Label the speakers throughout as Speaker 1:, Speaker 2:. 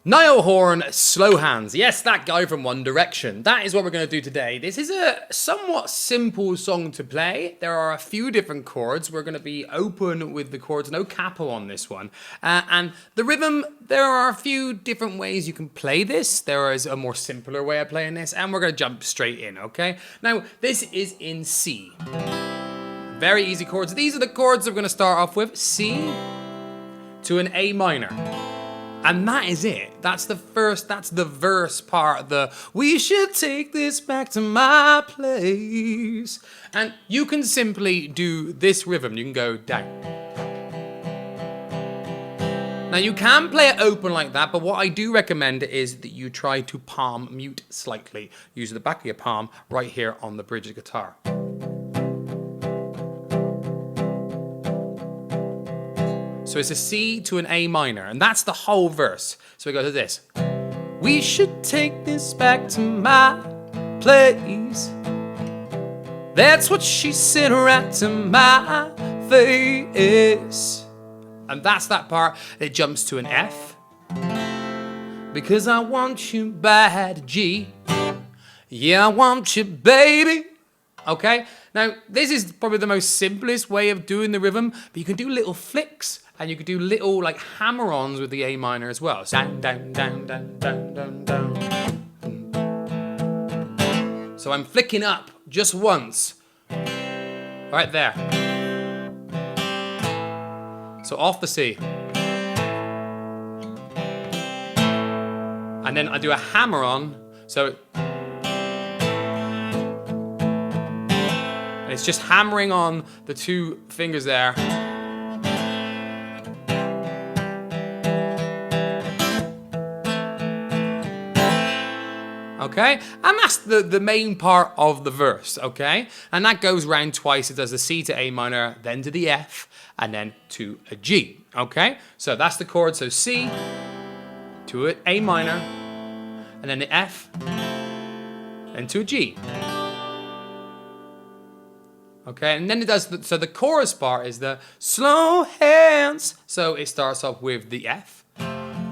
Speaker 1: Niall Horan, Slow Hands. Yes, that guy from One Direction. That is what we're going to do today. This is a somewhat simple song to play. There are a few different chords. We're going to be open with the chords, no capo on this one. And the rhythm, there are a few different ways you can play this. There is a more simpler way of playing this, and we're going to jump straight in, okay? Now, this is in C. Very easy chords. These are the chords we're going to start off with. C to an A minor. And that is it. That's the verse part. We should take this back to my place. And you can simply do this rhythm. You can go down. Now you can play it open like that, but what I do recommend is that you try to palm mute slightly. Use the back of your palm right here on the bridge of the guitar. So it's a C to an A minor, and that's the whole verse. So we go to this. We should take this back to my place. That's what she said right to my face. And that's that part. It jumps to an F. Because I want you bad, G. Yeah, I want you, baby. Okay? Now, this is probably the most simplest way of doing the rhythm, but you can do little flicks. And you could do little like hammer-ons with the A minor as well. So down, down, down, down, down, down, down. So I'm flicking up just once. Right there. So off the C. And then I do a hammer-on. So and it's just hammering on the two fingers there. Okay, and that's the main part of the verse, okay? And that goes round twice. It does the C to A minor, then to the F, and then to a G, okay? So that's the chord, so C to an A minor, and then the F, and to a G. Okay, and then it does, so the chorus part is the slow hands. So it starts off with the F.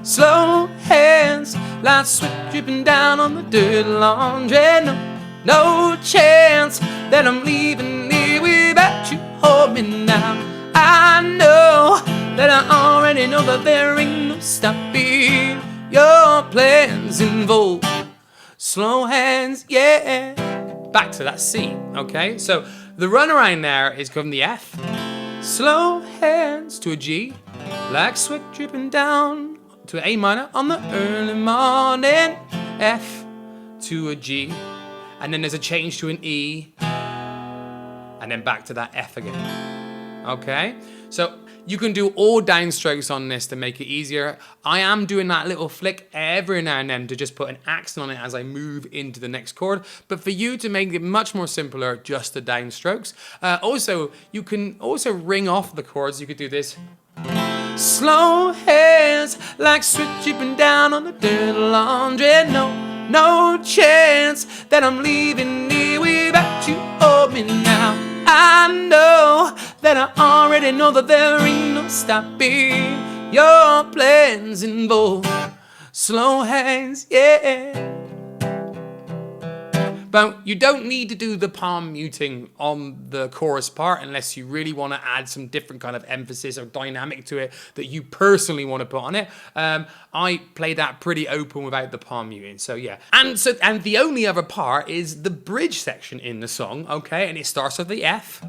Speaker 1: Slow hands, like sweat dripping down on the dirty laundry. No chance that I'm leaving here without you hold me now. I know that I already know that there ain't no stopping your plans involve slow hands, yeah. Back to that C, okay? So the runaround there is from the F. Slow hands to a G, like sweat dripping down to an A minor on the early morning, F to a G, and then there's a change to an E, and then back to that F again. Okay, so you can do all downstrokes on this to make it easier. I am doing that little flick every now and then to just put an accent on it as I move into the next chord, but for you to make it much more simpler, just the downstrokes. Also, you can also ring off the chords. You could do this. Slow hands, like sweat dripping down on the dirty laundry. No chance that I'm leaving here without you hold me now. I know that I already know that there ain't no stopping your plans involve slow hands, yeah. But you don't need to do the palm muting on the chorus part unless you really want to add some different kind of emphasis or dynamic to it that you personally want to put on it. I play that pretty open without the palm muting, so yeah. And the only other part is the bridge section in the song, okay? And it starts with the F.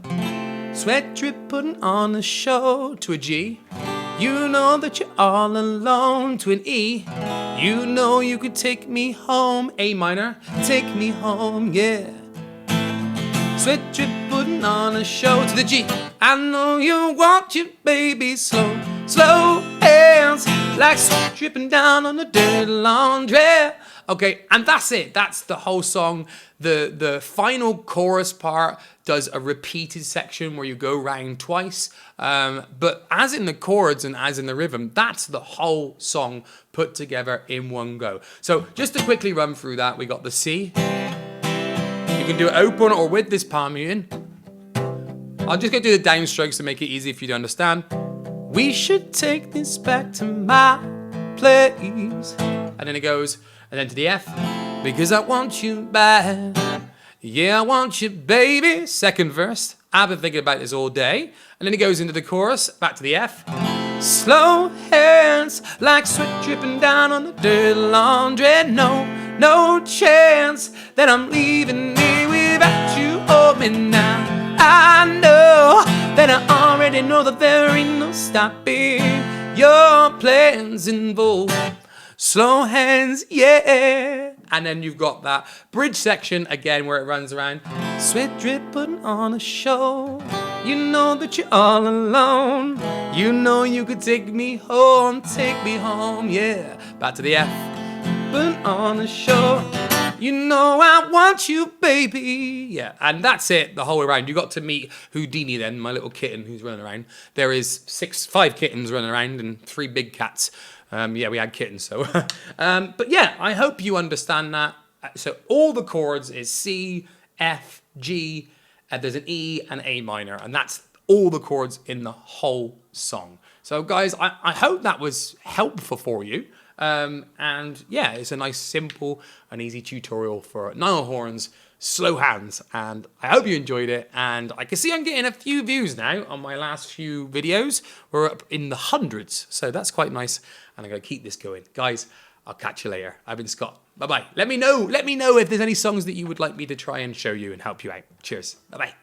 Speaker 1: Sweat drip putting on a show to a G. You know that you're all alone to an E. You know you could take me home, A minor, take me home, yeah. Sweat drip putting on a show to the G. I know you want you, baby, slow hands, like sweat dripping down on the dirty laundry. Okay, and that's it. That's the whole song. The final chorus part does a repeated section where you go round twice. But as in the chords and as in the rhythm, that's the whole song put together in one go. So just to quickly run through that, we got the C. You can do it open or with this palm muting. I'll just go do the downstrokes to make it easy for you to understand. We should take this back to my place. and then it goes, and then to the F, because I want you back. Yeah, I want you, baby. Second verse. I've been thinking about this all day. And then it goes into the chorus, back to the F. Slow hands, like sweat dripping down on the dirty laundry. No chance that I'm leaving here without you hold me now. I know that I already know that there ain't no stopping your plans involved. Slow hands, yeah. And then you've got that bridge section again where it runs around. Sweat dripping on a show. You know that you're all alone. You know you could take me home, yeah. Back to the F. But on a show. You know I want you, baby. Yeah, and that's it the whole way around. You got to meet Houdini then, my little kitten who's running around. There is 5 kittens running around and 3 big cats. Yeah, we had kittens, so. But yeah, I hope you understand that. So all the chords is C, F, G, there's an E and A minor, and that's all the chords in the whole song. So guys, I hope that was helpful for you. And yeah, it's a nice, simple and easy tutorial for Niall Horan's Slow Hands, and I hope you enjoyed it. And I can see I'm getting a few views now on my last few videos. We're up in the hundreds, so that's quite nice, and I'm going to keep this going. Guys, I'll catch you later. I've been Scott. Bye-bye. Let me know if there's any songs that you would like me to try and show you and help you out. Cheers. Bye-bye.